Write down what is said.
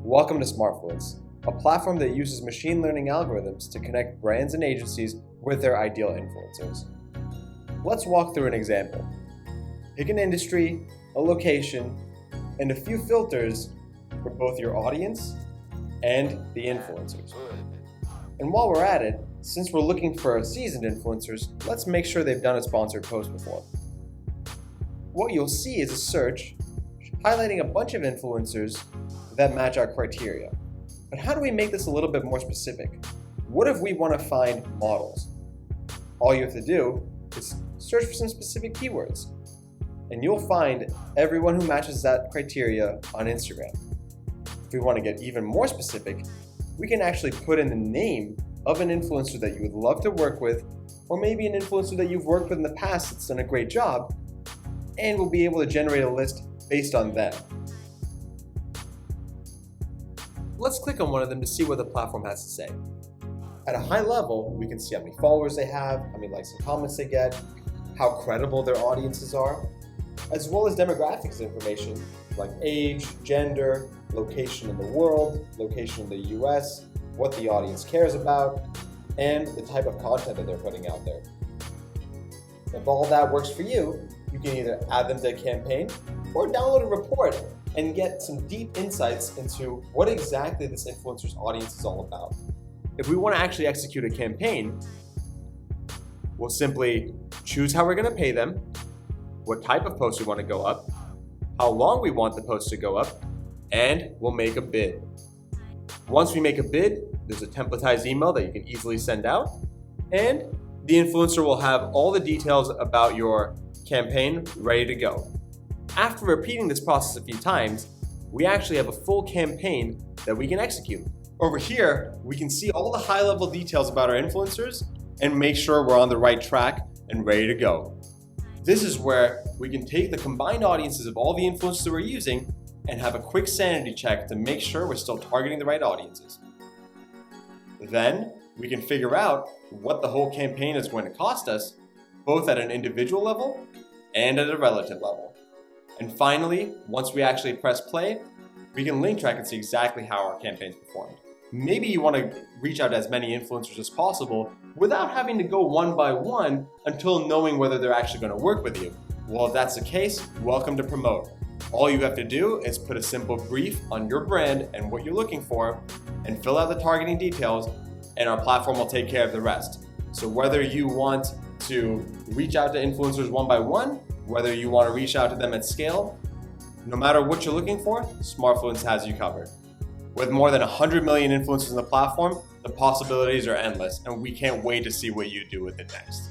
Welcome to Smartfluence, a platform that uses machine learning algorithms to connect brands and agencies with their ideal influencers. Let's walk through an example. Pick an industry, a location, and a few filters for both your audience and the influencers. And while we're at it, since we're looking for seasoned influencers, let's make sure they've done a sponsored post before. What you'll see is a search highlighting a bunch of influencers that match our criteria. But how do we make this a little bit more specific? What if we want to find models? All you have to do is search for some specific keywords, and you'll find everyone who matches that criteria on Instagram. If we want to get even more specific, we can actually put in the name of an influencer that you would love to work with, or maybe an influencer that you've worked with in the past that's done a great job, and we'll be able to generate a list based on them. Let's click on one of them to see what the platform has to say. At a high level, we can see how many followers they have, how many likes and comments they get, how credible their audiences are, as well as demographics information like age, gender, location in the world, location in the US, what the audience cares about, and the type of content that they're putting out there. If all that works for you, you can either add them to a campaign or download a report and get some deep insights into what exactly this influencer's audience is all about. If we want to actually execute a campaign, we'll simply choose how we're going to pay them, what type of post we want to go up, how long we want the post to go up, and we'll make a bid. Once we make a bid, there's a templatized email that you can easily send out, and the influencer will have all the details about your campaign ready to go. After repeating this process a few times, we actually have a full campaign that we can execute. Over here, we can see all the high-level details about our influencers and make sure we're on the right track and ready to go. This is where we can take the combined audiences of all the influencers that we're using and have a quick sanity check to make sure we're still targeting the right audiences. Then, we can figure out what the whole campaign is going to cost us, both at an individual level and at a relative level. And finally, once we actually press play, we can link track and see exactly how our campaign's performed. Maybe you want to reach out to as many influencers as possible without having to go one by one until knowing whether they're actually going to work with you. Well, if that's the case, welcome to Promote. All you have to do is put a simple brief on your brand and what you're looking for and fill out the targeting details, and our platform will take care of the rest. So whether you want to reach out to influencers one by one, whether you want to reach out to them at scale, no matter what you're looking for, Smartfluence has you covered. With more than 100 million influencers on the platform, the possibilities are endless, and we can't wait to see what you do with it next.